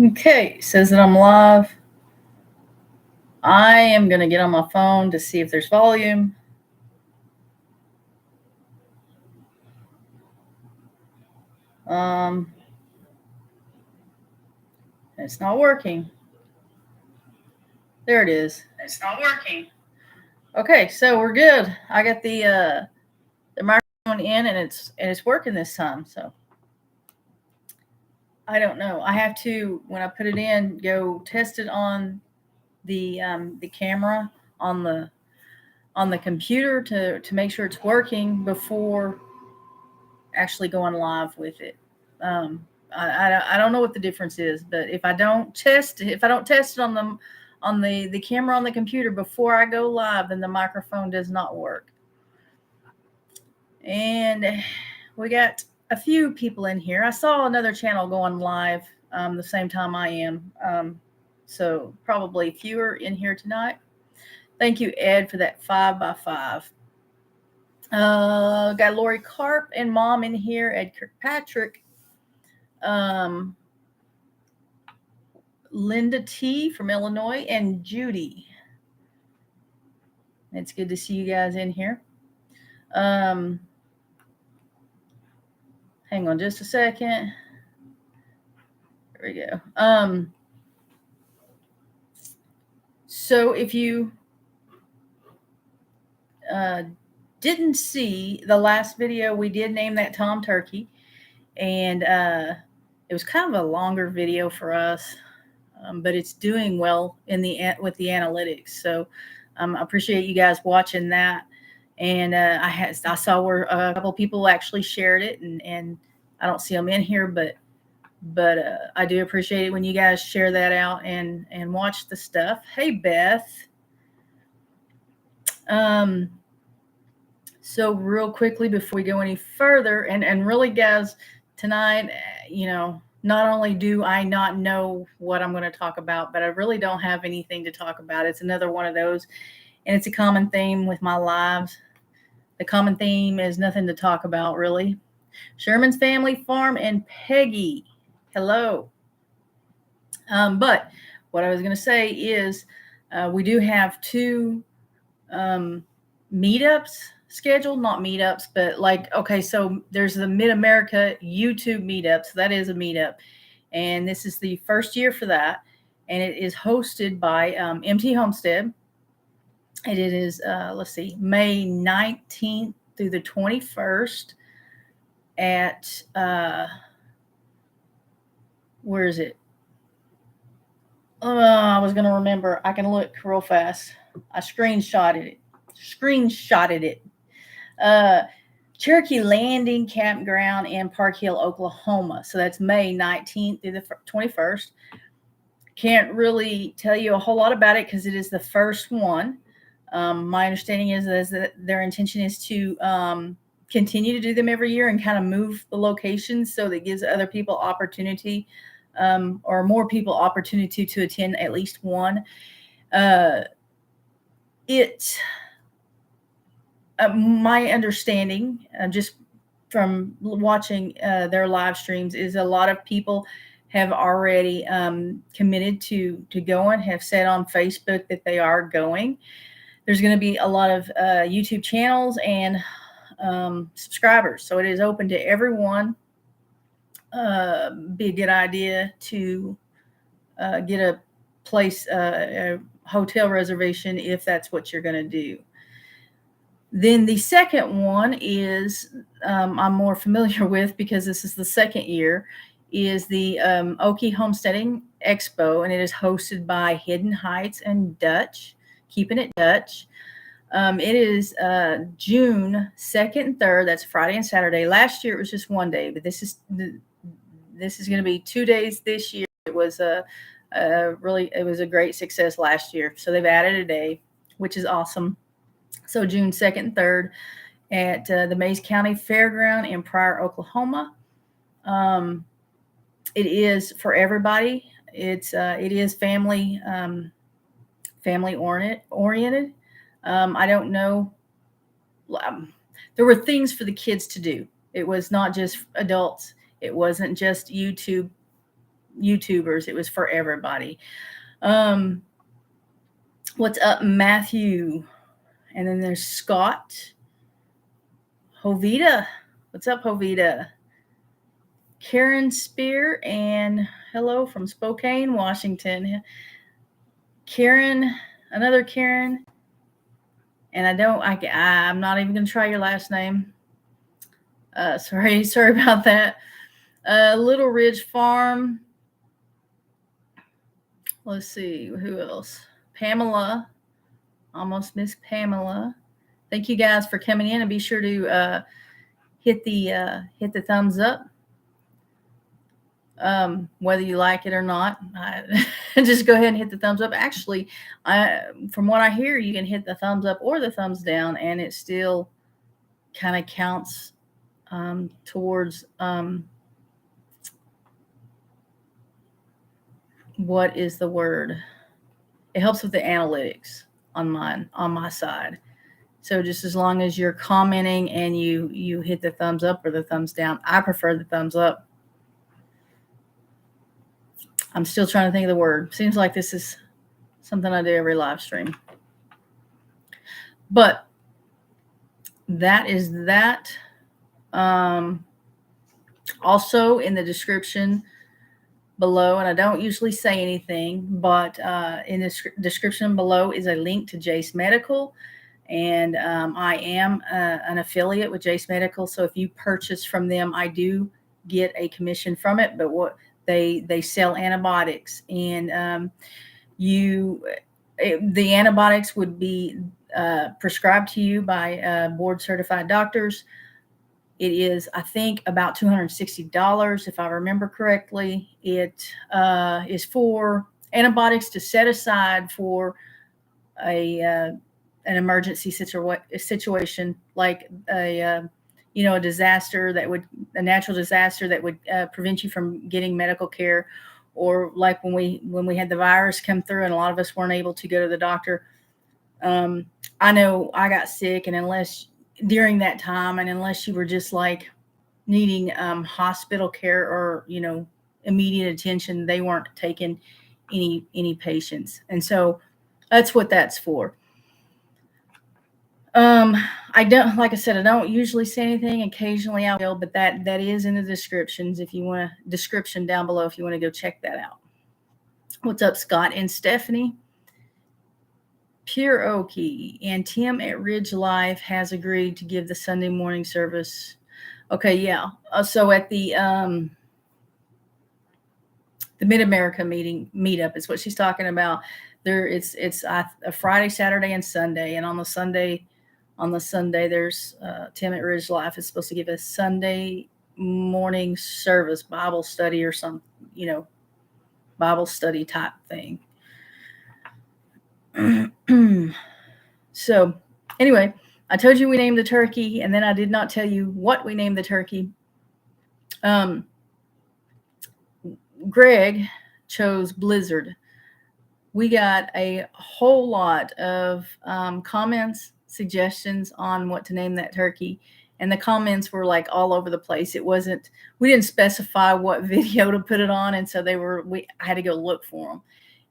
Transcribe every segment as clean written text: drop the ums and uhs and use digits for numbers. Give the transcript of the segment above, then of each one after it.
Okay, it says that I'm live. I am going to get on my phone to see if there's volume. Um, it's not working. There it is. It's not working. Okay, so we're good. I got the microphone in and it's working this time. So I don't know. I have to, when I put it in, go test it on the camera on the computer to make sure it's working before actually going live with it. Um, I don't know what the difference is, but if I don't test it on the camera on the computer before I go live, then the microphone does not work. And we got a few people in here. I saw another channel going live the same time I am. So probably fewer in here tonight. Thank you, Ed, for that 5x5. Got Lori Carp and Mom in here. Ed Kirkpatrick. Um, Linda T from Illinois, and Judy. It's good to see you guys in here. Um, Hang on just a second. There we go. So if you didn't see the last video, we did name that Tom Turkey, and it was kind of a longer video for us, but it's doing well with the analytics. So I appreciate you guys watching that. And I saw where a couple people actually shared it, and I don't see them in here, but I do appreciate it when you guys share that out and watch the stuff. Hey, Beth. Um, so real quickly before we go any further, and really, guys, tonight, not only do I not know what I'm going to talk about, but I really don't have anything to talk about. It's another one of those, and it's a common theme with my lives. The common theme is nothing to talk about, really. Sherman's Family Farm and Peggy. Hello. But what I was going to say is we do have two meetups scheduled, not meetups, but okay, so there's the Mid America YouTube meetup. So that is a meetup. And this is the first year for that. And it is hosted by MT Homestead. And it is, let's see, May 19th through the 21st at, where is it? I was going to remember. I can look real fast. I screenshotted it. Uh, Cherokee Landing Campground in Park Hill, Oklahoma. So that's May 19th through the 21st. Can't really tell you a whole lot about it because it is the first one. My understanding is that their intention is to continue to do them every year and kind of move the locations so that gives other people opportunity or more people opportunity to attend at least one. My understanding, just from watching their live streams, is a lot of people have already committed to going, have said on Facebook that they are going. There's going to be a lot of YouTube channels and subscribers, so it is open to everyone. Be a good idea to get a place, a hotel reservation if that's what you're going to do. Then the second one is I'm more familiar with because this is the second year, is the Okie Homesteading Expo, and it is hosted by Hidden Heights and Dutch, Keeping It Dutch. It is June 2nd and 3rd. That's Friday and Saturday. Last year it was just one day, but this is going to be 2 days this year. It was a great success last year, so they've added a day, which is awesome. So June 2nd and 3rd at the Mays County Fairground in Pryor, Oklahoma. It is for everybody. It is family oriented. I don't know. There were things for the kids to do. It was not just adults. It wasn't just YouTube YouTubers. It was for everybody. What's up, Matthew? And then there's Scott. Hovita. What's up, Hovita? Karen Spear, and hello from Spokane, Washington. Karen, another Karen. And I'm not even going to try your last name. Sorry about that. Little Ridge Farm. Let's see, who else? Pamela. Almost Miss Pamela. Thank you guys for coming in, and be sure to hit the thumbs up. Whether you like it or not, just go ahead and hit the thumbs up. Actually, from what I hear, you can hit the thumbs up or the thumbs down, and it still kind of counts towards what is the word? It helps with the analytics on my side. So just as long as you're commenting and you hit the thumbs up or the thumbs down, I prefer the thumbs up. I'm still trying to think of the word. Seems like this is something I do every live stream. But that is that. Also in the description below, and I don't usually say anything, but in the description below is a link to Jase Medical. And I am an affiliate with Jase Medical. So if you purchase from them, I do get a commission from it. But what they sell antibiotics, and the antibiotics would be prescribed to you by board certified doctors. It is, I think, about $260, if I remember correctly. It is for antibiotics to set aside for an emergency situation, like a disaster a natural disaster that would prevent you from getting medical care, or like when we had the virus come through and a lot of us weren't able to go to the doctor. I know I got sick, and unless during that time, and unless you were just like needing hospital care or immediate attention, they weren't taking any patients, and so that's what that's for. I don't, like I said, I don't usually say anything. Occasionally I will, but that is in the descriptions. If you want a description down below, if you want to go check that out. What's up, Scott and Stephanie? Pure Okie and Tim at Ridge Life has agreed to give the Sunday morning service. Okay, yeah. So at the Mid-America meetup is what she's talking about. There, it's a Friday, Saturday, and Sunday, and on the Sunday, there's Tim at Ridge Life is supposed to give a Sunday morning service, Bible study or some, Bible study type thing. So anyway, I told you we named the turkey, and then I did not tell you what we named the turkey. Greg chose Blizzard. We got a whole lot of comments, suggestions on what to name that turkey. And the comments were like all over the place. We didn't specify what video to put it on. And so I had to go look for them,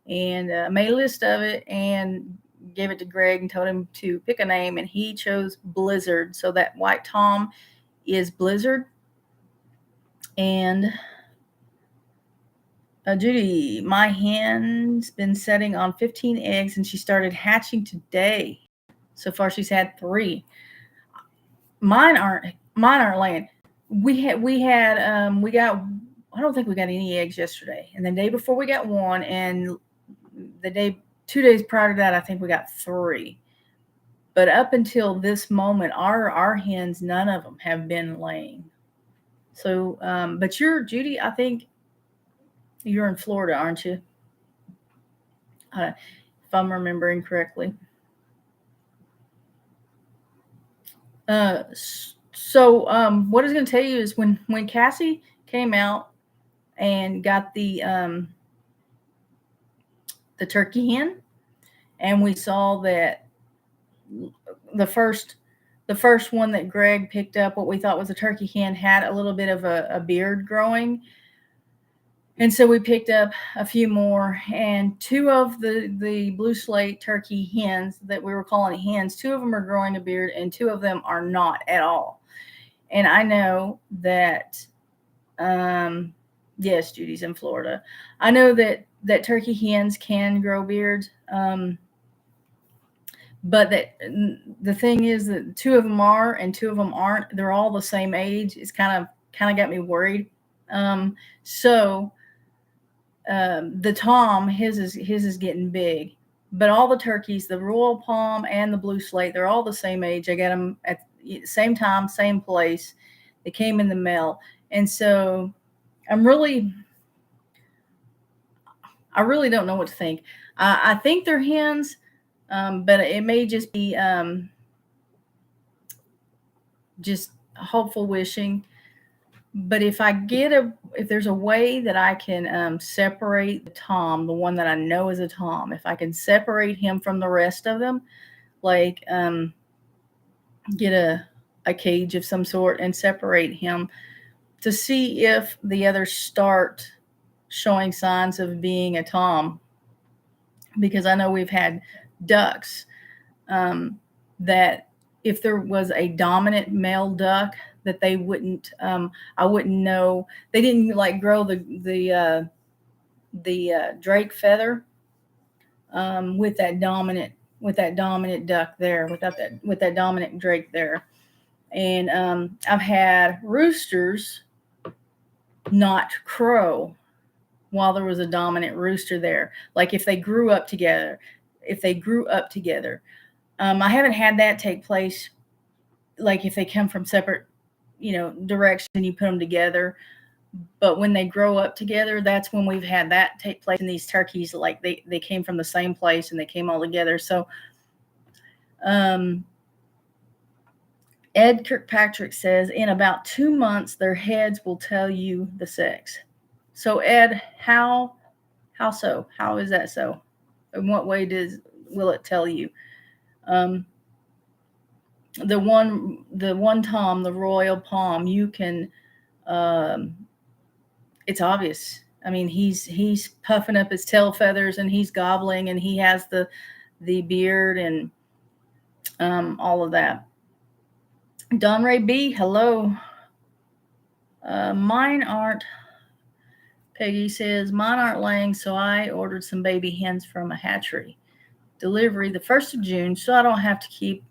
and made a list of it and gave it to Greg and told him to pick a name, and he chose Blizzard. So that white Tom is Blizzard. And Judy, my hen's been setting on 15 eggs, and she started hatching today. So far, she's had 3. Mine aren't laying. I don't think we got any eggs yesterday, and the day before we got 1, and 2 days prior to that, I think we got 3. But up until this moment, our hens, none of them have been laying. So, but Judy, I think you're in Florida, aren't you? If I'm remembering correctly. So what I was going to tell you is when Cassie came out and got the turkey hen, and we saw that the first one that Greg picked up, what we thought was a turkey hen, had a little bit of a beard growing. And so we picked up a few more, and two of the blue slate turkey hens that we were calling hens, two of them are growing a beard and two of them are not at all. And I know that, yes, Judy's in Florida. I know that turkey hens can grow beards. But the thing is that two of them are and two of them aren't. They're all the same age. It's kind of got me worried. So the tom, his is getting big, but all the turkeys, the Royal Palm and the Blue Slate, they're all the same age. I got them at the same time, same place. They came in the mail, and so I really don't know what to think. I think they're hens, but it may just be just hopeful wishing. But if there's a way that I can separate the tom, the one that I know is a tom, if I can separate him from the rest of them, like get a cage of some sort and separate him to see if the others start showing signs of being a tom, because I know we've had ducks that if there was a dominant male duck, that they wouldn't, I wouldn't know. They didn't like grow the drake feather with that dominant duck there, with that dominant drake there. And I've had roosters not crow while there was a dominant rooster there. Like if they grew up together, I haven't had that take place. Like if they come from separate, direction, you put them together. But when they grow up together, that's when we've had that take place in these turkeys. Like they came from the same place and they came all together. So, Ed Kirkpatrick says in about 2 months, their heads will tell you the sex. So Ed, how so? How is that so? In what way will it tell you? The one tom, the Royal Palm, you can, it's obvious. I mean, he's puffing up his tail feathers and he's gobbling and he has the beard and all of that. Don Ray B, hello. Mine aren't. Peggy says mine aren't laying, so I ordered some baby hens from a hatchery. Delivery the 1st of June, so I don't have to keep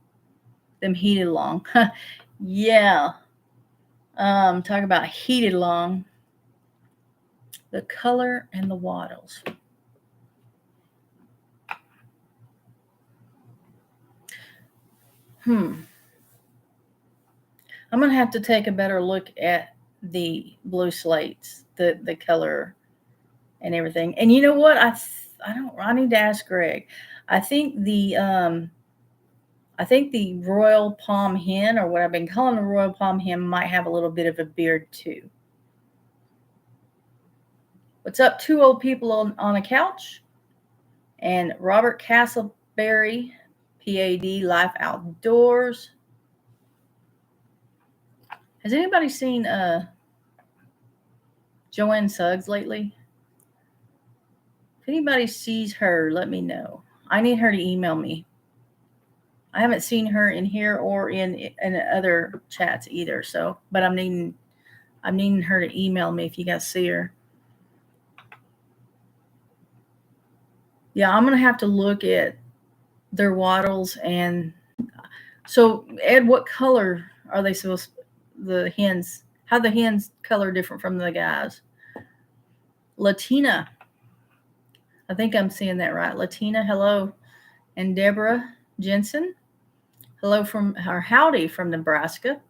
them heated long. Yeah. Talk about heated long. The color and the wattles. I'm going to have to take a better look at the blue slates, the color and everything. And you know what? I need to ask Greg. I think the Royal Palm hen, or what I've been calling the Royal Palm hen, might have a little bit of a beard too. What's up, two old people on a couch? And Robert Castleberry, PAD, Life Outdoors. Has anybody seen Joanne Suggs lately? If anybody sees her, let me know. I need her to email me. I haven't seen her in here or in other chats either. So, but I'm needing her to email me if you guys see her. Yeah, I'm gonna have to look at their wattles. And so, Ed, what color are they supposed? The hens? How the hens color different from the guys? Latina. I think I'm seeing that right. Latina, hello. And Deborah Jensen, hello howdy from Nebraska.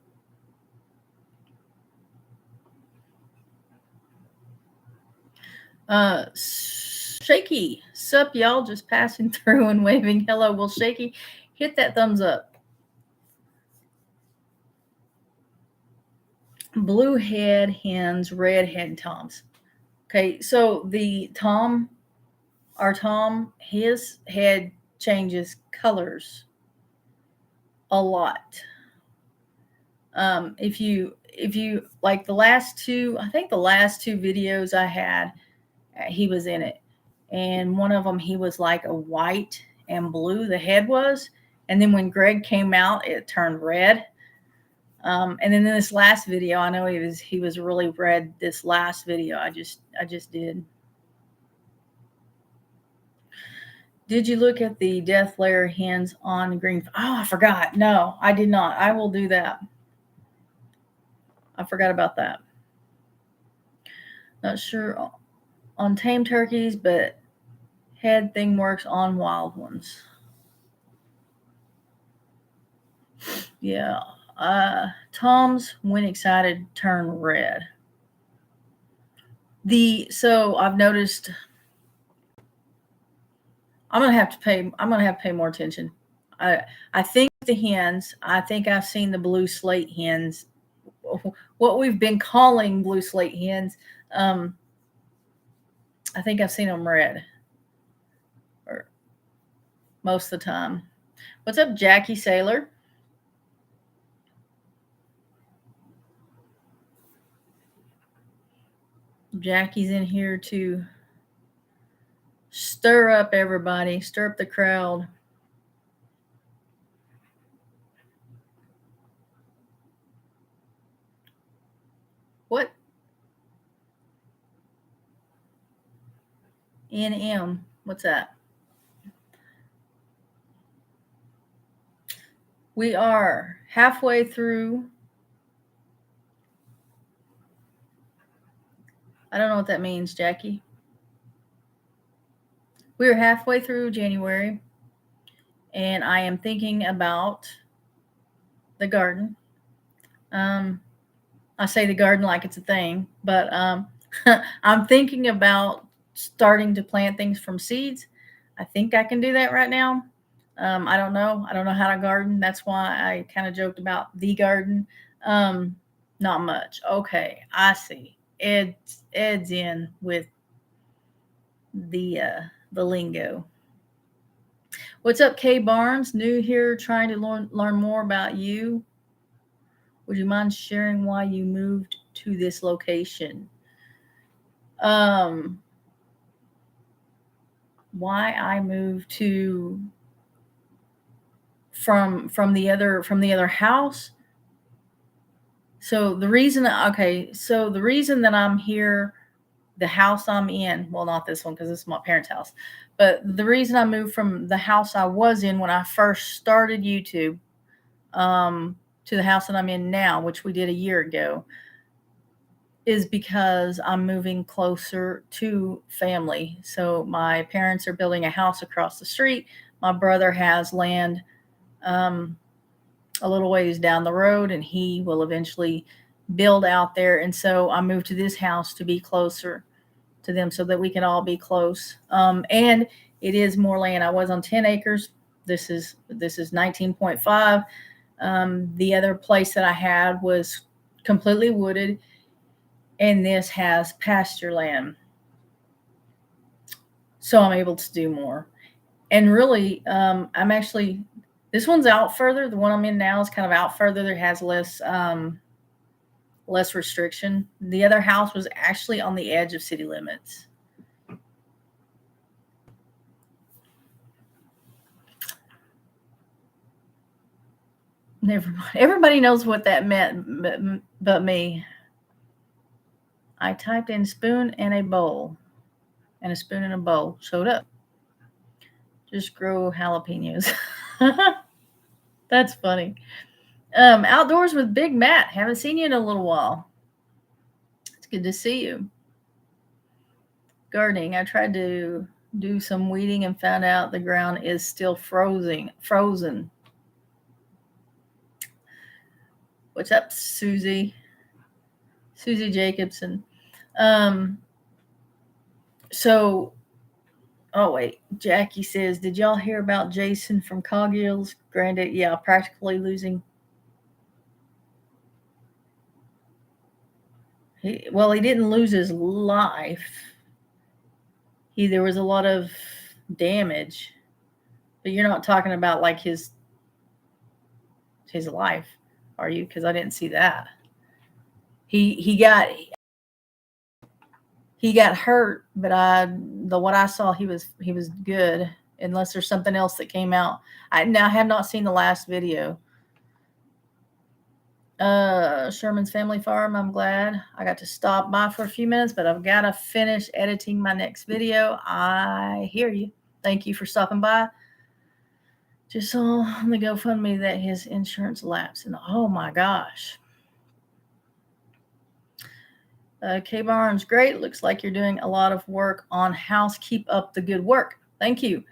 Shaky, sup y'all, just passing through and waving hello. Well, Shaky, hit that thumbs up. Blue head hens, red head toms. Okay, so our tom, his head changes colors a lot. If you like the last two, I think the last two videos I had, he was in it, and one of them he was like a white and blue. The head was, and then when Greg came out, it turned red. And then in this last video, I know he was really red. This last video I just did. Did you look at the death layer hens on green? Oh, I forgot. No, I did not. I will do that. I forgot about that. Not sure on tame turkeys, but head thing works on wild ones. Yeah. Tom's when excited turn red. So I've noticed I'm gonna have to pay more attention. I think the hens, I think I've seen the blue slate hens, what we've been calling blue slate hens. I think I've seen them red or most of the time. What's up, Jackie Sailor? Jackie's in here to stir up everybody, stir up the crowd. What? NM. What's that? We are halfway through. I don't know what that means, Jackie. We're halfway through January, and I am thinking about the garden. I say the garden like it's a thing, but I'm thinking about starting to plant things from seeds. I think I can do that right now. I don't know. I don't know how to garden. That's why I kind of joked about the garden. Not much. Okay, I see. Ed's in with the lingo. What's up, Kay Barnes? New here, trying to learn more about you. Would you mind sharing why you moved to this location? Why I moved from the other house. So the reason that I'm here, the house I'm in, well, not this one because this is my parents' house, but the reason I moved from the house I was in when I first started YouTube to the house that I'm in now, which we did a year ago, is because I'm moving closer to family. So my parents are building a house across the street. My brother has land a little ways down the road, and he will eventually build out there. And so I moved to this house to be closer to them so that we can all be close. And it is more land. I was on 10 acres. This is 19.5. The other place that I had was completely wooded, and this has pasture land. So I'm able to do more. And really, this one's out further. The one I'm in now is kind of out further. There has less restriction. The other house was actually on the edge of city limits. Never mind. Everybody knows what that meant, but me. I typed in spoon and a bowl, and a spoon and a bowl showed up. Just grow jalapenos. That's funny. Outdoors with Big Matt. Haven't seen you in a little while. It's good to see you. Gardening. I tried to do some weeding and found out the ground is still frozen. What's up, Susie? Susie Jacobson. Oh wait, Jackie says, did y'all hear about Jason from Coggills? Granddad, yeah, practically losing. He didn't lose his life. There was a lot of damage, but you're not talking about like his life. Are you? Because I didn't see that. He got hurt, but what I saw, he was good. Unless there's something else that came out. I now have not seen the last video. Sherman's Family Farm. I'm glad I got to stop by for a few minutes, but I've got to finish editing my next video. I hear you. Thank you for stopping by. Just saw on the GoFundMe that his insurance lapsed, and oh my gosh. K Barnes, great. Looks like you're doing a lot of work on house. Keep up the good work. Thank you.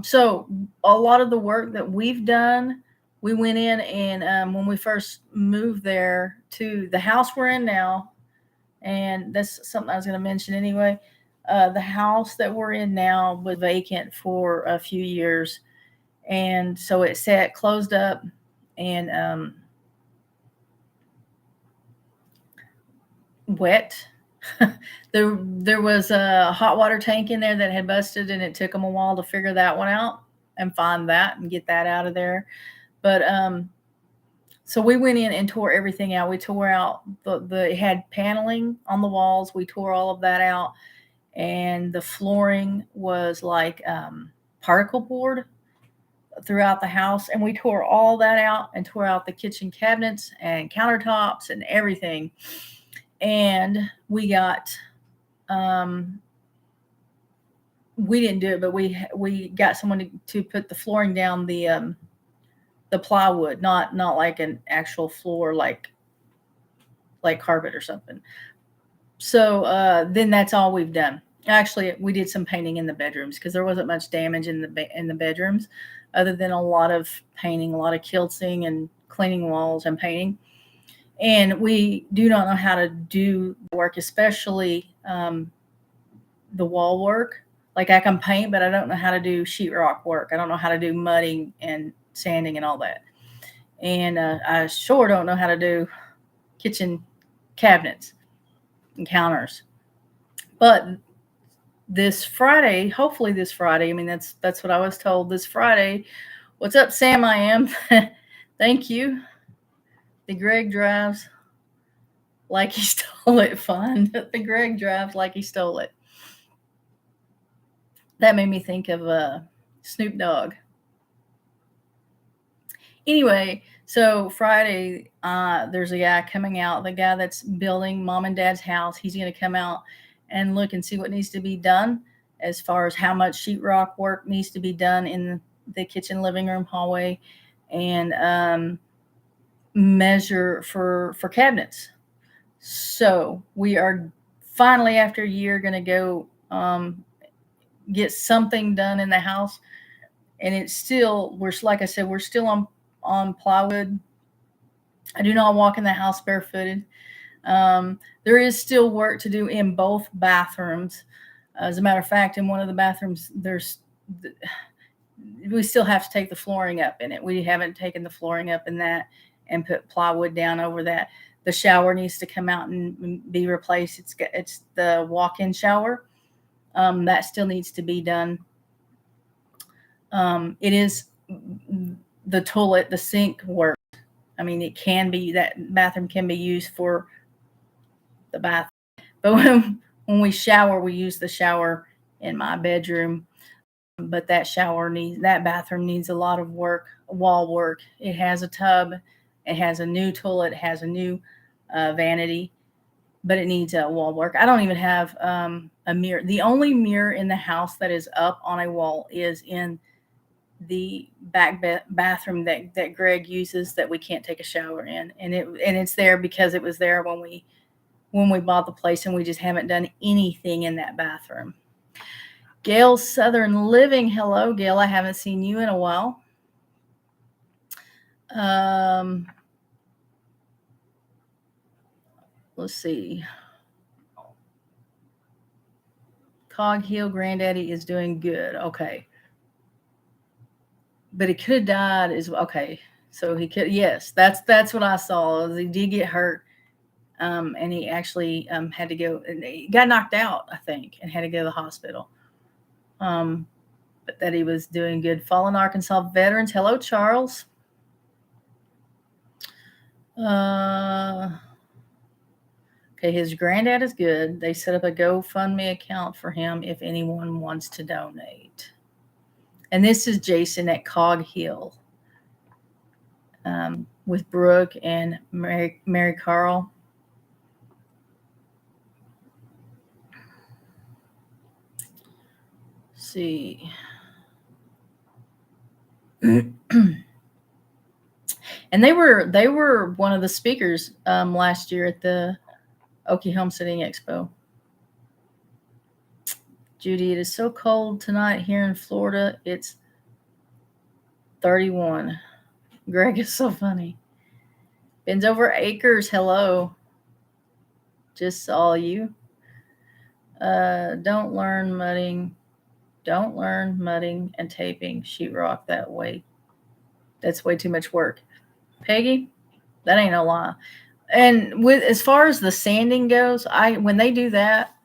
So a lot of the work that we've done, we went in and when we first moved there to the house we're in now, and that's something I was going to mention anyway. The house that we're in now was vacant for a few years, and so it sat closed up, and wet. There was a hot water tank in there that had busted, and it took them a while to figure that one out and find that and get that out of there. But so we went in and tore everything out. We tore out it had paneling on the walls. We tore all of that out, and the flooring was like particle board throughout the house, and we tore all that out and tore out the kitchen cabinets and countertops and everything. And we got we didn't do it, but we got someone to put the flooring down, the plywood, not like an actual floor, like carpet or something. So then that's all we've done. Actually, we did some painting in the bedrooms because there wasn't much damage in the bedrooms, other than a lot of painting, a lot of quilting and cleaning walls and painting. And we do not know how to do work, especially the wall work. Like I can paint, but I don't know how to do sheetrock work. I don't know how to do mudding and sanding and all that. And I sure don't know how to do kitchen cabinets and counters. But this Friday, hopefully this Friday, I mean, that's what I was told this Friday. What's up, Sam? I am. Thank you. The Greg drives like he stole it fund. The Greg drives like he stole it. That made me think of Snoop Dogg. Anyway, so Friday, there's a guy coming out, the guy that's building Mom and Dad's house. He's going to come out and look and see what needs to be done as far as how much sheetrock work needs to be done in the kitchen, living room, hallway, and measure for cabinets. So we are finally, after a year, going to go get something done in the house. And it's still, like I said, we're still on plywood. I do not walk in the house barefooted. There is still work to do in both bathrooms. As a matter of fact, in one of the bathrooms, we still have to take the flooring up in it. We haven't taken the flooring up in that and put plywood down over that. The shower needs to come out and be replaced. It's the walk-in shower. That still needs to be done. It is the toilet, the sink work. I mean, that bathroom can be used for the bath. But when we shower, we use the shower in my bedroom. But that bathroom needs a lot of work, wall work. It has a tub. It has a new toilet. It has a new vanity, but it needs wall work. I don't even have a mirror. The only mirror in the house that is up on a wall is in the back bathroom that Greg uses, that we can't take a shower in, and it's there because it was there when we bought the place, and we just haven't done anything in that bathroom. Gail Southern Living, hello Gail, I haven't seen you in a while. Let's see. Cog Hill Granddaddy is doing good. Okay. But he could have died okay. So he could, yes, that's what I saw. He did get hurt. And he actually had to go, and he got knocked out, I think, and had to go to the hospital. But that he was doing good. Fallen Arkansas Veterans. Hello, Charles. Okay, his granddad is good. They set up a GoFundMe account for him if anyone wants to donate. And this is Jason at Cog Hill with Brooke and Mary Carl. Let's see. And they were one of the speakers last year at the Okie Homesteading Expo. Judy, it is so cold tonight here in Florida. It's 31. Greg is so funny. Bends over acres. Hello. Just saw you. Don't learn mudding and taping sheetrock that way. That's way too much work. Peggy, that ain't no lie. And with as far as the sanding goes, when they do that,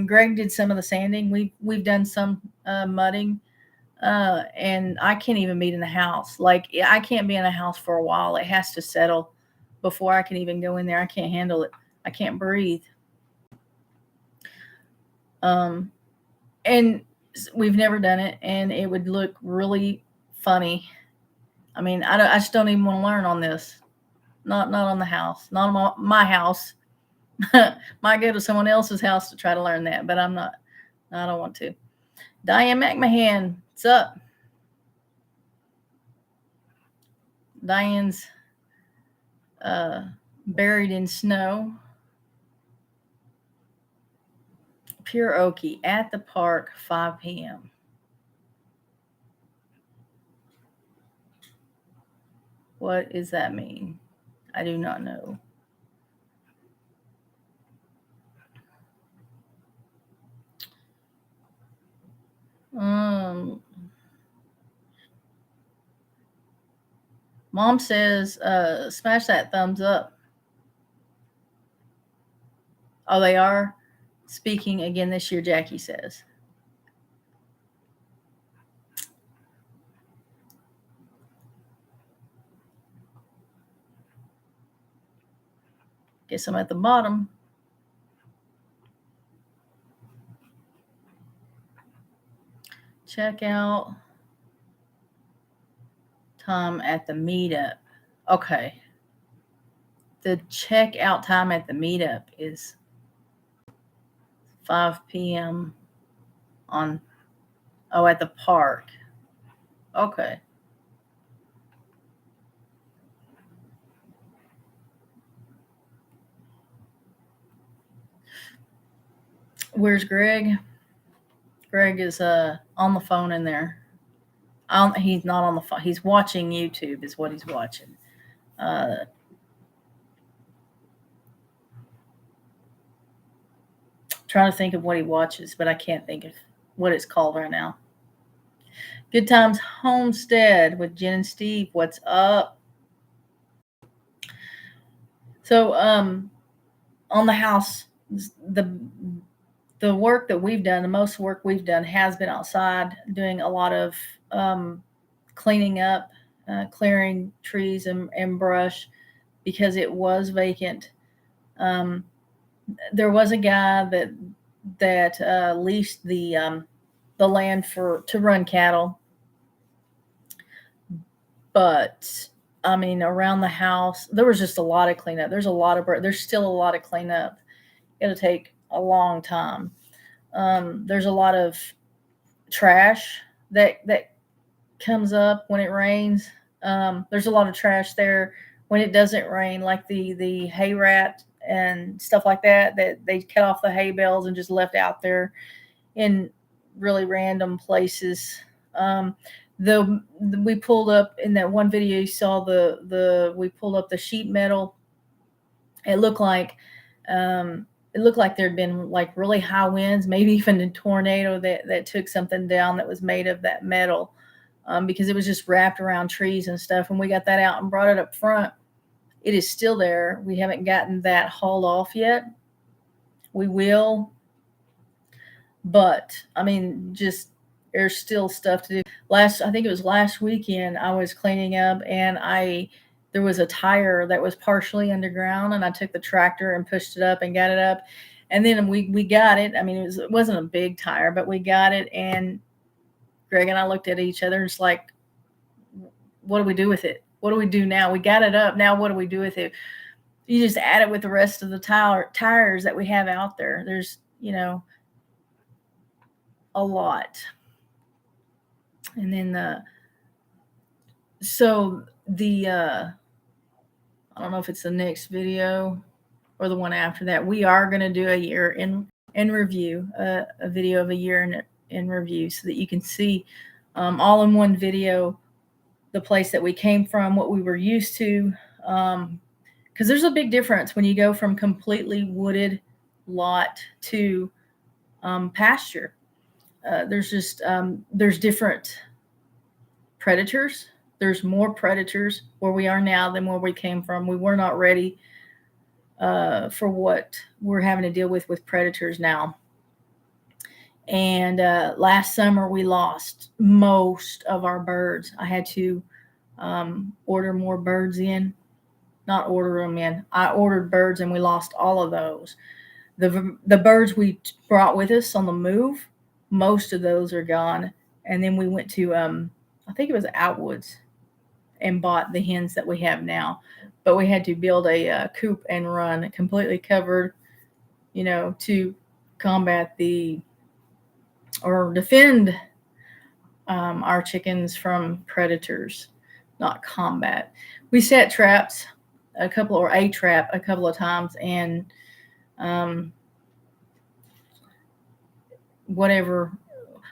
Greg did some of the sanding. We've done some mudding, and I can't even be in the house. Like I can't be in a house for a while. It has to settle before I can even go in there. I can't handle it. I can't breathe. And we've never done it, and it would look really funny. I mean, I just don't even want to learn on this. Not on the house. Not on my house. Might go to someone else's house to try to learn that, but I'm not. I don't want to. Diane McMahon, what's up? Diane's buried in snow. Pure Okie at the park, 5 p.m. What does that mean? I do not know. Mom says, smash that thumbs up. Oh, they are speaking again this year, Jackie says. Guess I'm at the bottom. Check out time at the meetup. Okay. The checkout time at the meetup is 5 p.m. at the park. Okay. Where's Greg? Greg is on the phone in there. He's not on the phone. He's watching YouTube is what he's watching. Trying to think of what he watches, but I can't think of what it's called right now. Good Times Homestead with Jen and Steve. What's up? So on the house, the work that we've done, the most work we've done has been outside, doing a lot of cleaning up, clearing trees and brush because it was vacant. There was a guy that leased the land to run cattle, but I mean around the house there was just a lot of cleanup. There's still a lot of cleanup. It'll take a long time. There's a lot of trash that comes up when it rains. There's a lot of trash there when it doesn't rain, like the hay rat and stuff like that they cut off the hay bales and just left out there in really random places. We pulled up in that one video you saw we pulled up the sheet metal. It looked like there'd been like really high winds, maybe even a tornado that took something down that was made of that metal, because it was just wrapped around trees and stuff. And we got that out and brought it up front. It is still there. We haven't gotten that hauled off yet. We will. But I mean, just there's still stuff to do. I think it was last weekend I was cleaning up and I there was a tire that was partially underground, and I took the tractor and pushed it up and got it up. And then we got it. I mean, it wasn't a big tire, but we got it. And Greg and I looked at each other and it's like, what do we do with it? What do we do now? We got it up. Now what do we do with it? You just add it with the rest of the tires that we have out there. There's, a lot. And then I don't know if it's the next video or the one after that. We are going to do a year in review, a video of a year in review, so that you can see all in one video the place that we came from, what we were used to. Because there's a big difference when you go from completely wooded lot to pasture. There's different predators. There's more predators where we are now than where we came from. We were not ready for what we're having to deal with predators now. And last summer we lost most of our birds. I had to order more birds in. Not order them in. I ordered birds and we lost all of those. The birds we brought with us on the move, most of those are gone. And then we went to, I think it was Outwoods, and bought the hens that we have now. But we had to build a coop and run completely covered, to combat or defend our chickens from predators, not combat. We set traps a couple of times, and whatever.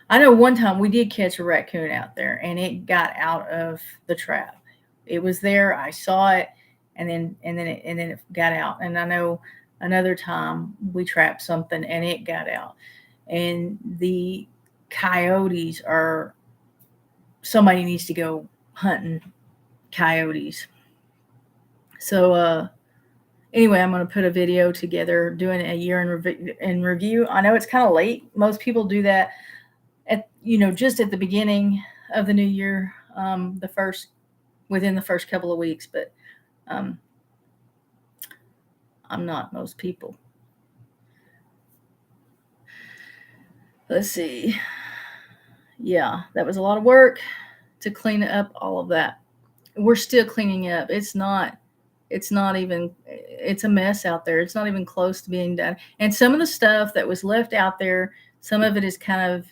I know one time we did catch a raccoon out there, and it got out of the trap. It was there. I saw it, and then it got out. And I know another time we trapped something and it got out. And the coyotes somebody needs to go hunting coyotes. So anyway, I'm going to put a video together doing a year in review. I know it's kind of late. Most people do that just at the beginning of the new year, within the first couple of weeks, but I'm not most people. Let's see. Yeah, that was a lot of work to clean up all of that. We're still cleaning up. It's a mess out there. It's not even close to being done. And some of the stuff that was left out there, some of it is kind of,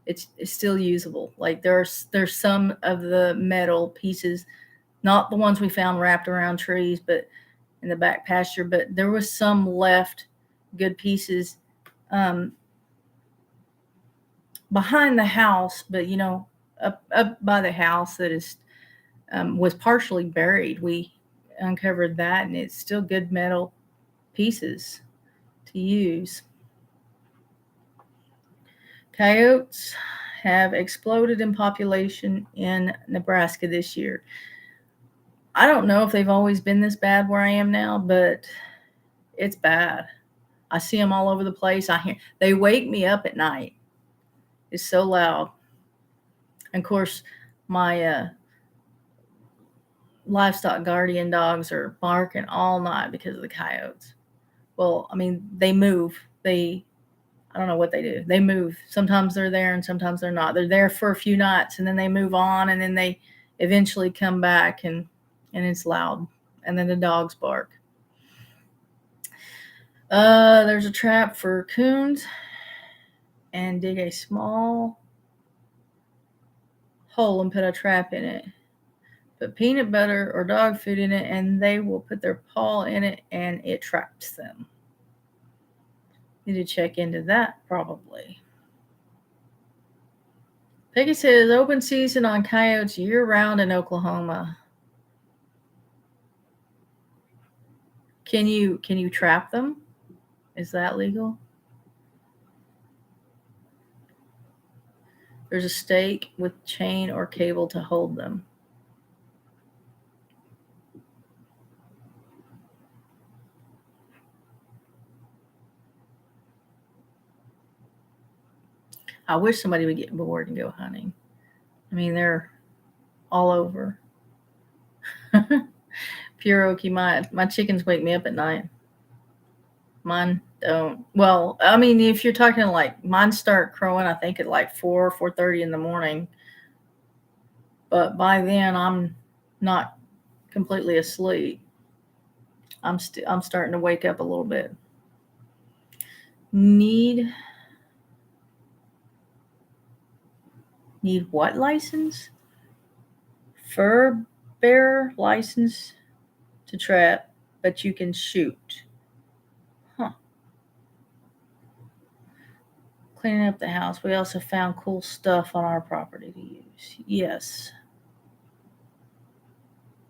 it's still usable. Like there's some of the metal pieces, not the ones we found wrapped around trees, but in the back pasture, but there was some left good pieces behind the house, but up by the house that is was partially buried. We uncovered that, and it's still good metal pieces to use. Coyotes have exploded in population in Nebraska this year. I don't know if they've always been this bad where I am now, but it's bad. I see them all over the place. They wake me up at night. It's so loud. And of course, my livestock guardian dogs are barking all night because of the coyotes. Well, I mean, they move. I don't know what they do. They move. Sometimes they're there and sometimes they're not. They're there for a few nights and then they move on, and then they eventually come back, and it's loud. And then the dogs bark. There's a trap for coons, and dig a small hole and put a trap in it. Put peanut butter or dog food in it, and they will put their paw in it, and it traps them. Need to check into that probably. Peggy says open season on coyotes year-round in Oklahoma. Can you trap them? Is that legal? There's a stake with chain or cable to hold them. I wish somebody would get bored and go hunting. I mean, they're all over. Pierogi, my chickens wake me up at night. Mine don't. Well, I mean, if you're talking like mine start crowing, I think at like 4:30 in the morning. But by then, I'm not completely asleep. I'm starting to wake up a little bit. Need what license? Fur bearer license to trap, but you can shoot. Huh. Cleaning up the house. We also found cool stuff on our property to use. Yes.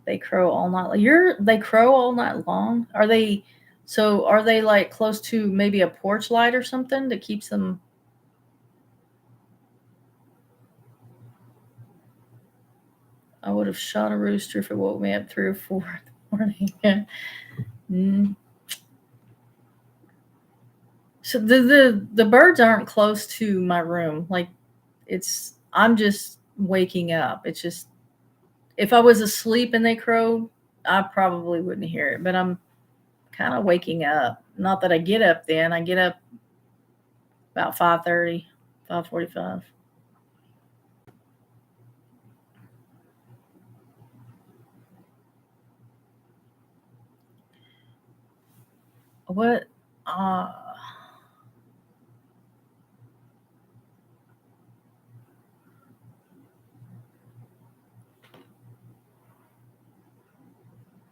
They crow all night. They crow all night long. Are they? So are they like close to maybe a porch light or something that keeps them? I would have shot a rooster if it woke me up 3 or 4 in the morning. Mm. So the birds aren't close to my room. Like I'm just waking up. It's just if I was asleep and they crowed, I probably wouldn't hear it. But I'm kind of waking up. Not that I get up then. I get up about 5:30, 5:45. What? Uh,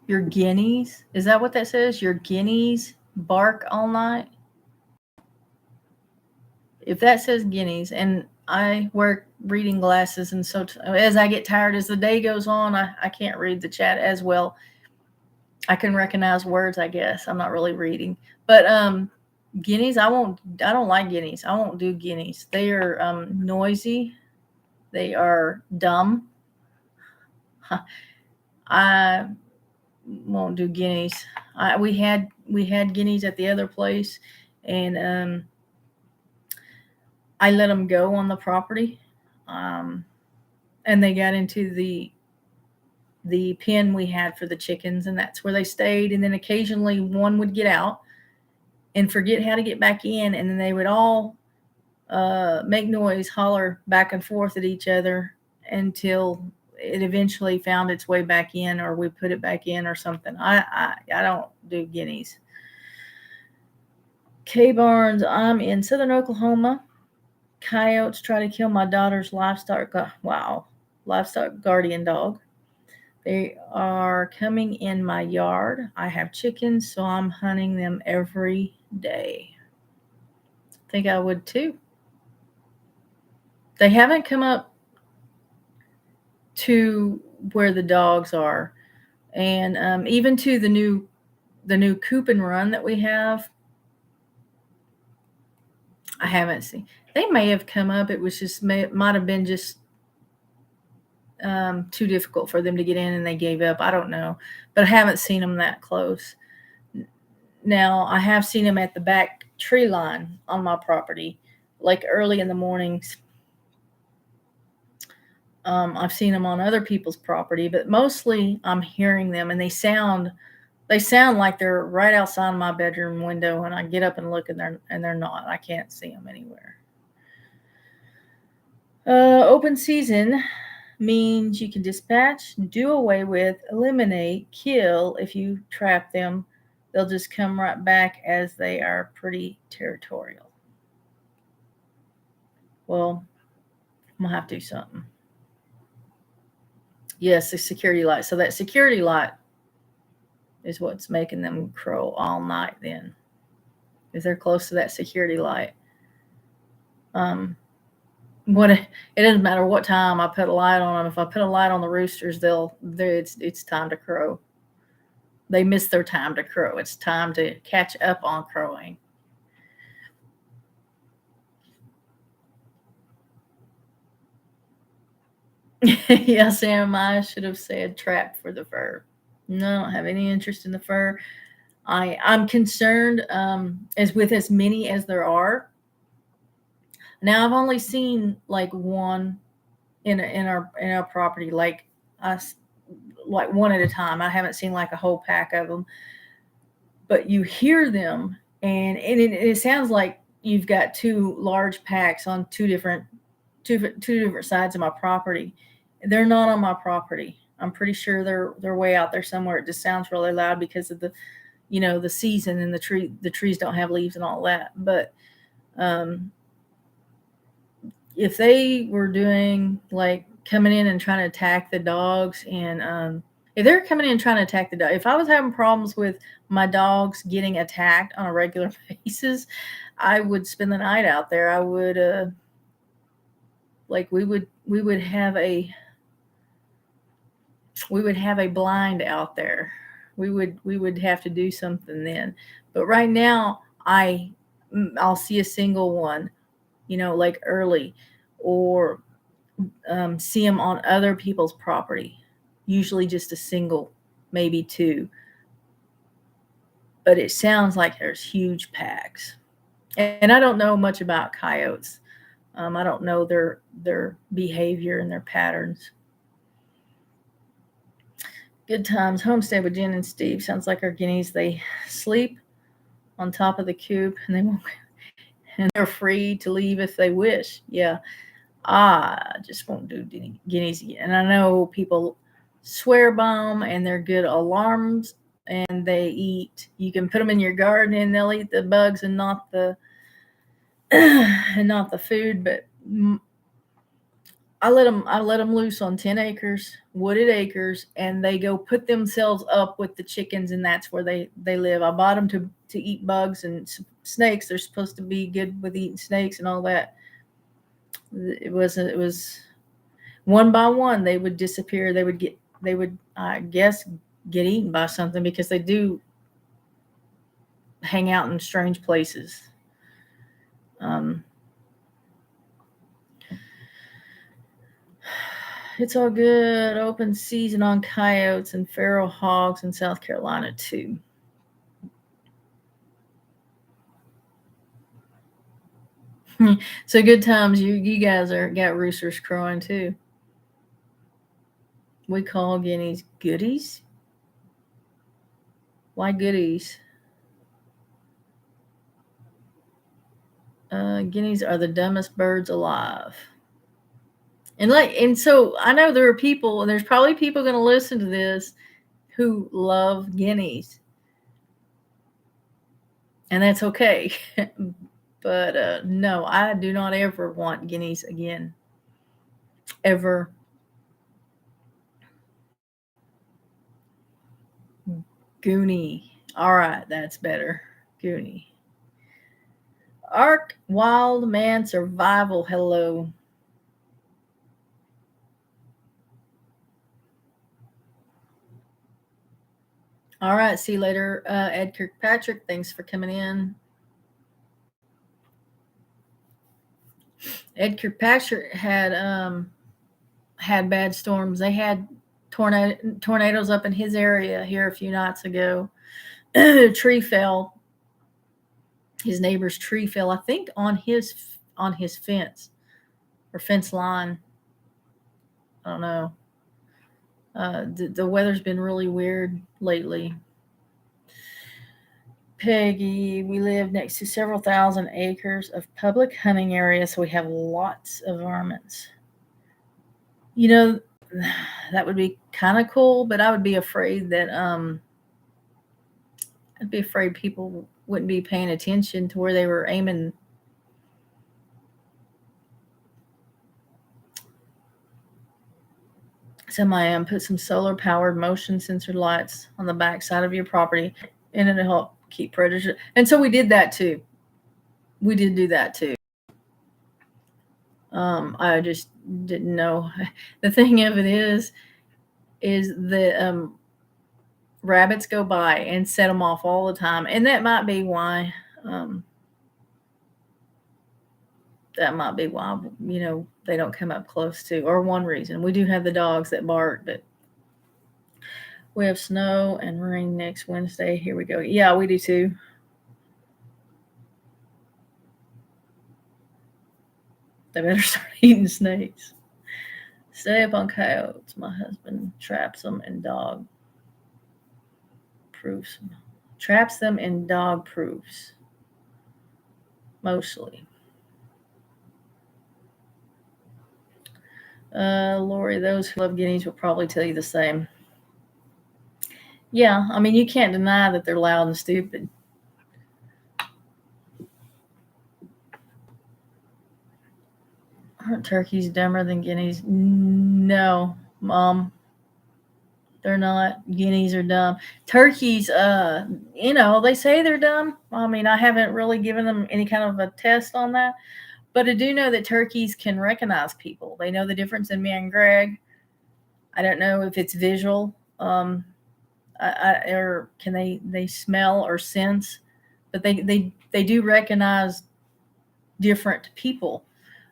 your guineas? Is that what that says? Your guineas bark all night? If that says guineas, and I wear reading glasses, and so as I get tired as the day goes on, I can't read the chat as well. I can recognize words, I guess. I'm not really reading. But guineas, I don't like guineas. I won't do guineas. They are noisy. They are dumb. I won't do guineas. We had guineas at the other place, and I let them go on the property, and they got into the pen we had for the chickens, and that's where they stayed. And then occasionally one would get out and forget how to get back in, and then they would all make noise, holler back and forth at each other until it eventually found its way back in, or we put it back in, or something. I don't do guineas. K Barnes, I'm in southern Oklahoma. Coyotes try to kill my daughter's livestock guardian dog. They are coming in my yard. I have chickens, so I'm hunting them every day. I think I would too. They haven't come up to where the dogs are, and even to the new coop and run that we have. I haven't seen. They may have come up. It was just might have been just too difficult for them to get in, and they gave up. I don't know, but I haven't seen them that close. Now I have seen them at the back tree line on my property, like early in the mornings. I've seen them on other people's property, but mostly I'm hearing them, and they sound like they're right outside my bedroom window. When I get up and look, and they're not. I can't see them anywhere. Open season means you can dispatch, do away with, eliminate, kill. If you trap them, they'll just come right back, as they are pretty territorial. Well, I'm gonna have to do something. Yes, the security light. So that security light is what's making them crow all night then. If they're close to that security light. It doesn't matter what time I put a light on them. If I put a light on the roosters, it's time to crow. They miss their time to crow. It's time to catch up on crowing. Yeah, Sam, I should have said trap for the fur. No, I don't have any interest in the fur. I'm concerned as with as many as there are. Now I've only seen like one in our property. Like like one at a time. I haven't seen like a whole pack of them, but you hear them, and it sounds like you've got two large packs on two different sides of my property. They're not on my property. I'm pretty sure they're way out there somewhere. It just sounds really loud because of the, the season, and the trees don't have leaves and all that. But if they were doing like coming in and trying to attack the dogs, and if they're coming in and trying to attack the dog, if I was having problems with my dogs getting attacked on a regular basis, I would spend the night out there. I would like we would have a blind out there. We would have to do something then. But right now, I'll see a single one, like early, or see them on other people's property. Usually just a single, maybe two. But it sounds like there's huge packs. And I don't know much about coyotes. I don't know their behavior and their patterns. Good times. Homestead with Jen and Steve. Sounds like our guineas. They sleep on top of the coop, and they're free to leave if they wish. Yeah. I just won't do guineas again. And I know people swear by them, and they're good alarms, and they eat. You can put them in your garden, and they'll eat the bugs and not the food. But I let them loose on 10 acres, wooded acres, and they go put themselves up with the chickens, and that's where they live. I bought them to eat bugs and snakes. They're supposed to be good with eating snakes and all that. It was one by one they would disappear. They would I guess get eaten by something, because they do hang out in strange places. It's all good. Open season on coyotes and feral hogs in South Carolina too. So good times. You guys got roosters crowing too. We call guineas goodies. Why goodies? Guineas are the dumbest birds alive. And so I know there are people, and there's probably people going to listen to this who love guineas, and that's okay. But no, I do not ever want guineas again, ever. Goonie. All right, that's better. Goonie. Ark Wild Man Survival. Hello. All right, see you later, Ed Kirkpatrick. Thanks for coming in. Ed Kirkpatrick had bad storms. They had tornadoes up in his area here a few nights ago. A tree fell. His neighbor's tree fell, I think, on his fence or fence line. I don't know. The weather's been really weird lately. Peggy, we live next to several thousand acres of public hunting area, so we have lots of varmints. That would be kind of cool, but I would be afraid that I'd be afraid people wouldn't be paying attention to where they were aiming. Somebody put some solar powered motion sensor lights on the back side of your property, and it'll help keep predators. And so we did that too. We did do that too. I just didn't know. The thing of it is that rabbits go by and set them off all the time, and that might be why. That might be why they don't come up close to, or one reason. We do have the dogs that bark, but we have snow and rain next Wednesday. Here we go. Yeah, we do too. They better start eating snakes. Stay up on coyotes. My husband traps them in dog proofs. Traps them in dog proofs. Mostly. Lori, those who love guineas will probably tell you the same. Yeah, I mean, you can't deny that they're loud and stupid. Aren't turkeys dumber than guineas? No, Mom. They're not. Guineas are dumb. Turkeys, they say they're dumb. I mean, I haven't really given them any kind of a test on that, but I do know that turkeys can recognize people. They know the difference in me and Greg. I don't know if it's visual, or can they smell or sense, but they do recognize different people.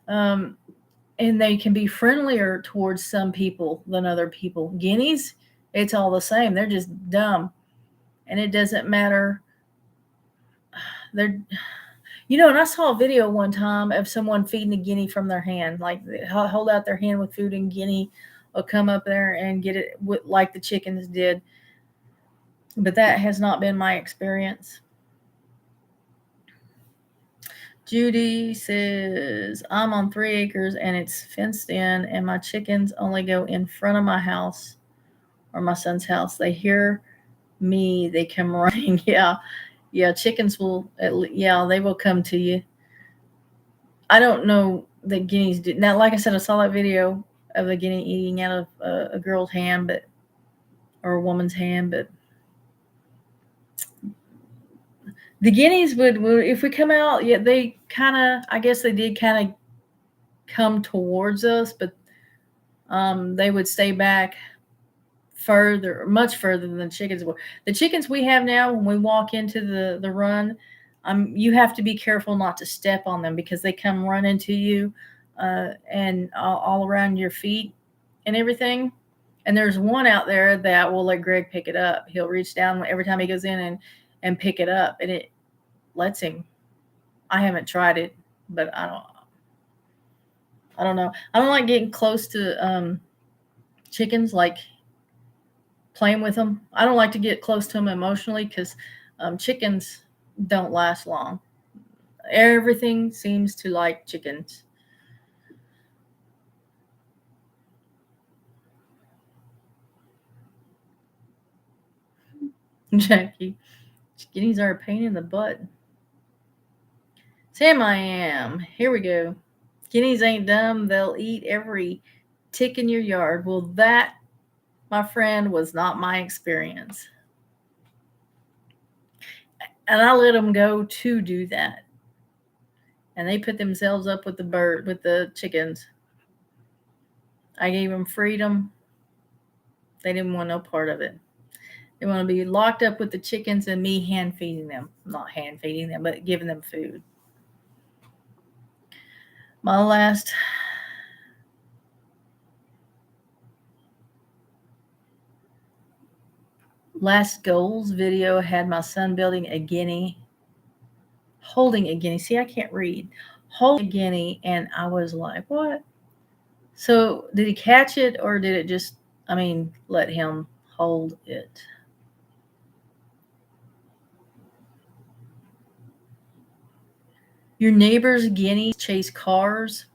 Um, and they can be friendlier towards some people than other people. Guineas, it's all the same. They're just dumb, and it doesn't matter. They're, and I saw a video one time of someone feeding a guinea from their hand, like they hold out their hand with food, and guinea will come up there and get it like the chickens did. But that has not been my experience. Judy says, I'm on 3 acres and it's fenced in, and my chickens only go in front of my house or my son's house. They hear me, they come running. Yeah, chickens will, they will come to you. I don't know that guineas do. Now, like I said, I saw that video of a guinea eating out of a girl's hand, or a woman's hand, but the guineas would if we come out, yeah, they kind of, I guess they did kind of come towards us, but they would stay back much further than the chickens were. The chickens we have now, when we walk into the run, you have to be careful not to step on them because they come running to you, and all around your feet and everything. And there's one out there that will let Greg pick it up. He'll reach down every time he goes in and pick it up, and it lets him. I haven't tried it, but I don't know. I don't like getting close to chickens, like playing with them. I don't like to get close to them emotionally because chickens don't last long. Everything seems to like chickens. Jackie, guineas are a pain in the butt. Sam, I am. Here we go. Guineas ain't dumb. They'll eat every tick in your yard. Well, that, my friend, was not my experience. And I let them go to do that. And they put themselves up with the chickens. I gave them freedom. They didn't want no part of it. They want to be locked up with the chickens and me hand feeding them. Not hand feeding them, but giving them food. My last goals video had my son building a guinea, holding a guinea. See, I can't read. Holding a guinea, and I was like, what? So did he catch it, or did it just, let him hold it? Your neighbor's guineas chase cars.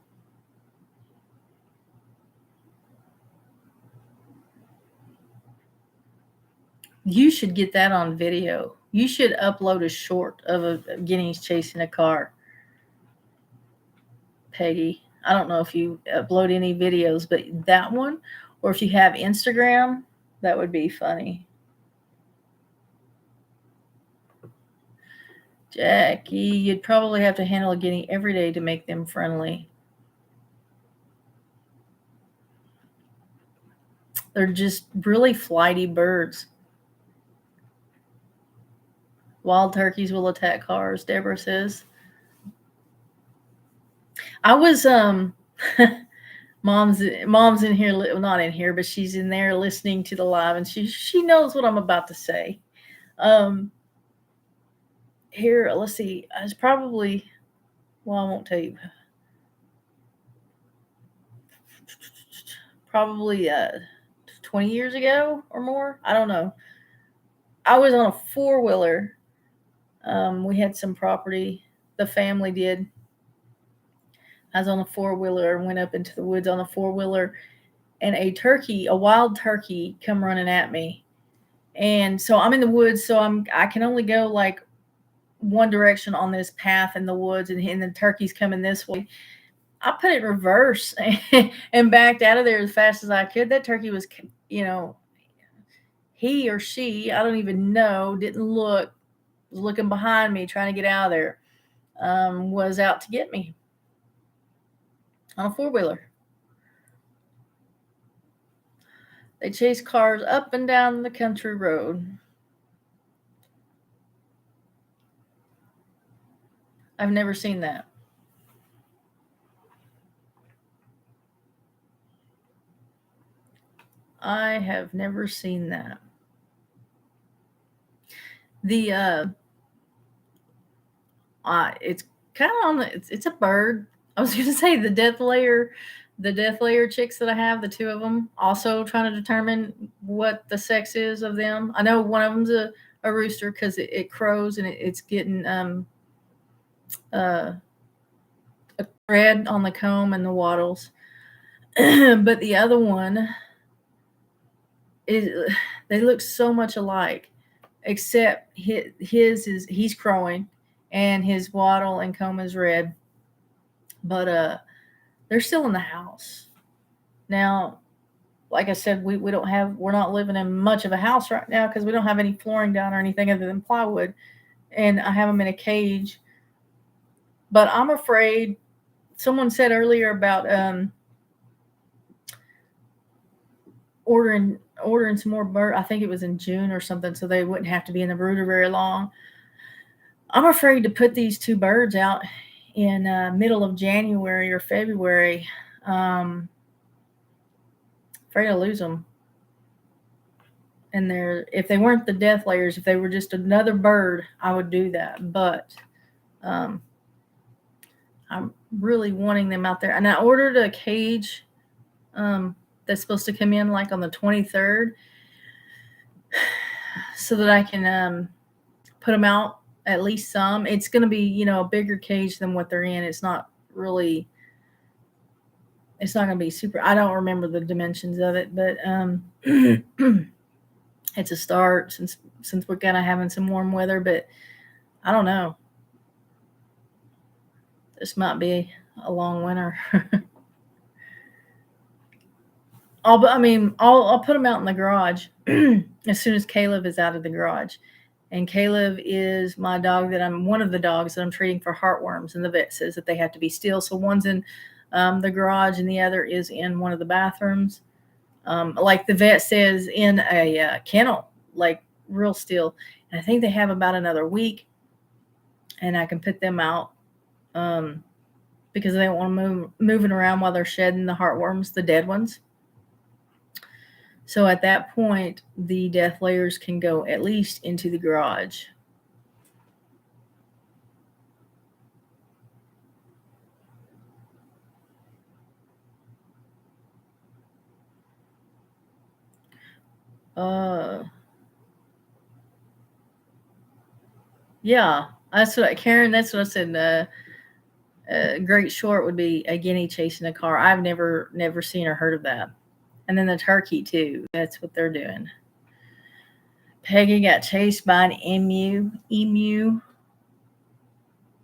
You should get that on video. You should upload a short of a guineas chasing a car. Peggy, I don't know if you upload any videos, but that one, or if you have Instagram, that would be funny. Jackie, you'd probably have to handle a guinea every day to make them friendly. They're just really flighty birds. Wild turkeys will attack cars, Deborah says. I was mom's in here, not in here, but she's in there listening to the live, and she knows what I'm about to say. Here, let's see. I was probably, well, I won't tell you. probably 20 years ago or more. I don't know. I was on a four-wheeler. We had some property. The family did. I was on a four-wheeler and went up into the woods on a four-wheeler, and a wild turkey, come running at me. And so I'm in the woods, so I can only go like one direction on this path in the woods, and the turkey's coming this way. I put it in reverse and backed out of there as fast as I could. That turkey was, he or she, I don't even know, didn't look, was looking behind me, trying to get out of there, was out to get me on a four-wheeler. They chase cars up and down the country road. I've never seen that. I have never seen that. It's kind of on the, it's a bird. I was going to say the death layer chicks that I have, the two of them, also trying to determine what the sex is of them. I know one of them's a rooster because it crows and it's getting a red on the comb and the wattles. But the other one is, they look so much alike, except he's crowing and his wattle and comb is red. But they're still in the house. Now, like I said, we're not living in much of a house right now because we don't have any flooring down or anything other than plywood. And I have them in a cage. But I'm afraid, someone said earlier about ordering some more birds. I think it was in June or something, so they wouldn't have to be in the brooder very long. I'm afraid to put these two birds out in middle of January or February. Afraid to lose them. And if they weren't the death layers, if they were just another bird, I would do that. But I'm really wanting them out there. And I ordered a cage that's supposed to come in like on the 23rd so that I can put them out, at least some. It's going to be, a bigger cage than what they're in. It's not going to be super. I don't remember the dimensions of it, but it's a start since we're kind of having some warm weather, but I don't know. This might be a long winter. I'll put them out in the garage as soon as Caleb is out of the garage. And Caleb is my dog one of the dogs that I'm treating for heartworms, and the vet says that they have to be still. So one's in the garage and the other is in one of the bathrooms. Like the vet says, in a kennel, like real still. And I think they have about another week, and I can put them out because they don't want to moving around while they're shedding the heartworms, the dead ones. So at that point, the death layers can go at least into the garage. Yeah, Karen, that's what I said. Great short would be a guinea chasing a car. I've never seen or heard of that. And then the turkey too. That's what they're doing. Peggy got chased by an emu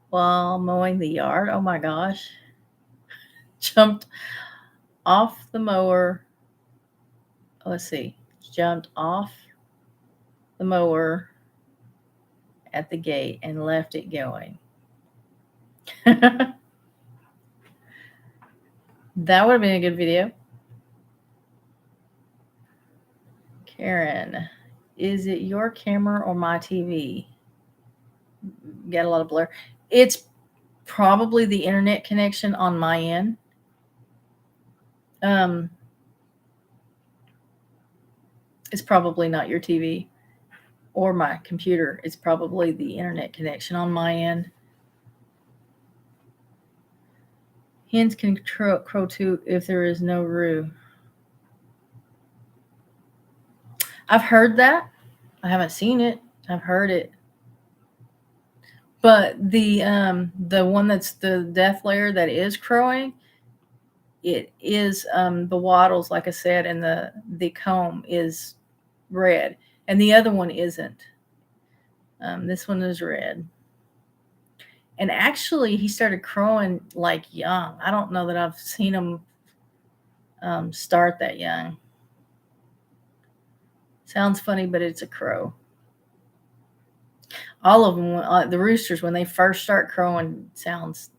while mowing the yard. Oh my gosh. Jumped off the mower. Let's see. Jumped off the mower at the gate and left it going. That would have been a good video. Karen, is it your camera or my TV? Got a lot of blur. It's probably the internet connection on my end. It's probably not your TV or my computer. It's probably the internet connection on my end. Hens can crow too if there is no roo. I've heard that. I haven't seen it. I've heard it. But the one that's the death layer that is crowing, it is the wattles, like I said, and the comb is red, and the other one isn't. This one is red. And actually, he started crowing like young. I don't know that I've seen him start that young. Sounds funny, but it's a crow. All of them, the roosters, when they first start crowing, sounds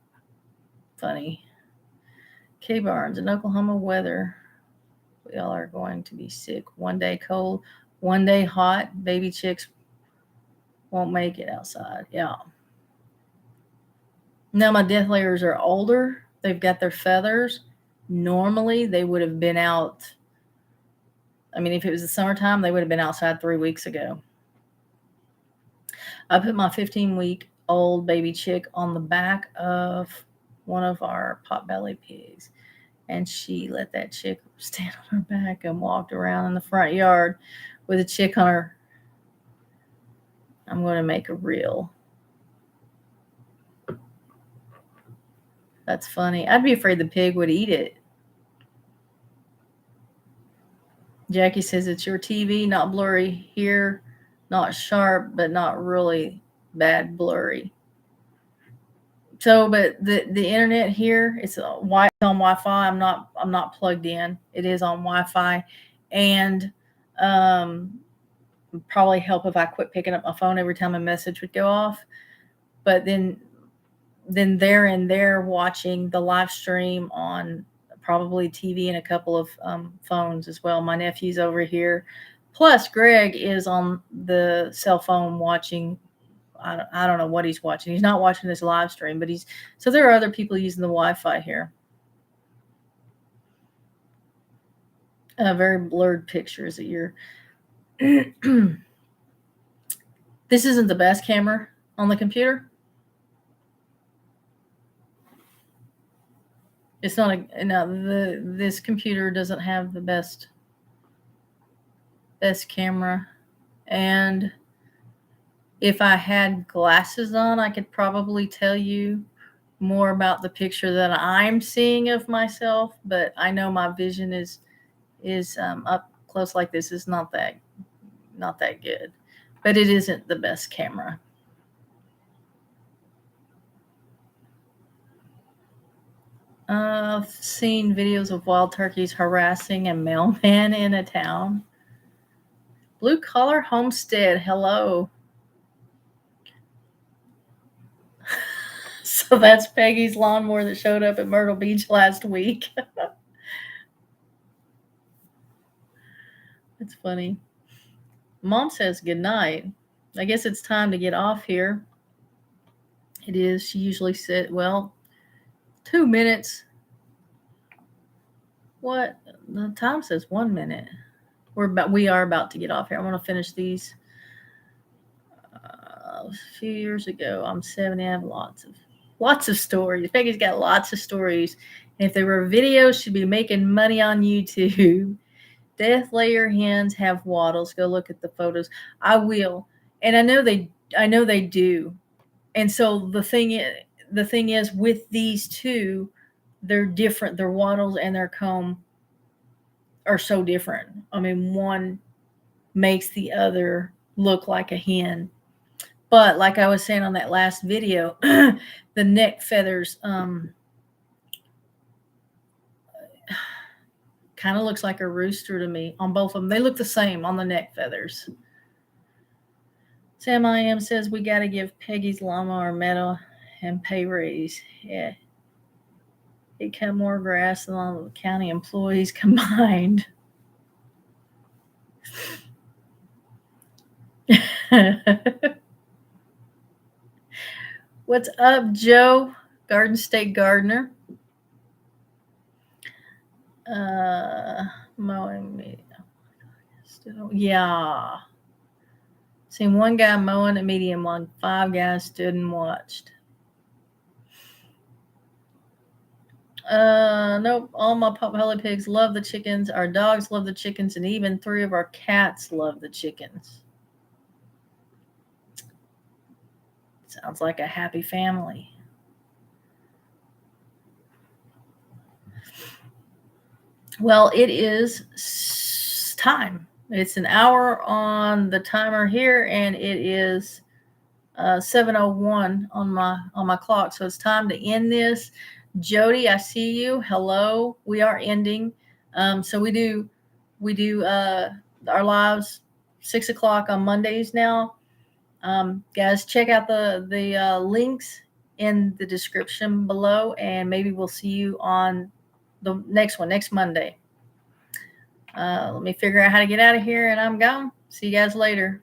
funny. K Barnes, in Oklahoma weather, we all are going to be sick. One day cold, one day hot. Baby chicks won't make it outside. Yeah. Now my death layers are older. They've got their feathers. Normally they would have been out. I mean, if it was the summertime, they would have been outside 3 weeks ago. I put my 15-week-old baby chick on the back of one of our potbelly pigs, and she let that chick stand on her back and walked around in the front yard with a chick on her. I'm going to make a reel. That's funny. I'd be afraid the pig would eat it. Jackie says it's your TV, not blurry here, not sharp, but not really bad blurry. So, but the internet here, it's on Wi-Fi. I'm not plugged in. It is on Wi-Fi, and probably help if I quit picking up my phone every time a message would go off. But then they're watching the live stream on probably TV and a couple of phones as well. My nephew's over here. Plus, Greg is on the cell phone watching. I don't know what he's watching. He's not watching this live stream, but so there are other people using the Wi-Fi here. Very blurred pictures that you're. This isn't the best camera on the computer. It's not this computer doesn't have the best camera, and if I had glasses on, I could probably tell you more about the picture that I'm seeing of myself, but I know my vision is up close like this is not that good, but it isn't the best camera. I've seen videos of wild turkeys harassing a mailman in a town. Blue Collar Homestead, hello. So that's Peggy's lawnmower that showed up at Myrtle Beach last week. It's funny. Mom says good night. I guess it's time to get off here. It is. She usually said, 2 minutes. What? The time says 1 minute. We are about to get off here. I want to finish these. A few years ago, I'm 70. I have lots of stories. Peggy's got lots of stories. And if there were videos, she'd be making money on YouTube. Death layer hens have wattles. Go look at the photos. I will. And I know they do. And so the thing is with these two, they're different. Their wattles and their comb are so different. I mean, one makes the other look like a hen. But like I was saying on that last video, the neck feathers kind of looks like a rooster to me on both of them. They look the same on the neck feathers. Sam I.M. says we got to give Peggy's lawnmower a medal and pay raise. Yeah. It cut more grass than all the county employees combined. What's up, Joe? Garden State Gardener. Mowing me. Yeah. Seen one guy mowing a medium lawn. 5 guys stood and watched. Nope. All my potbelly pigs love the chickens. Our dogs love the chickens, and even 3 of our cats love the chickens. Sounds like a happy family. Well, it is time. It's an hour on the timer here, and it is 7:01 on my clock. So it's time to end this. Jody, I see you. Hello. We are ending. So we do our lives 6 o'clock on Mondays now. Guys, check out the links in the description below, and maybe we'll see you on the next one next Monday. Let me figure out how to get out of here, and I'm gone. See you guys later.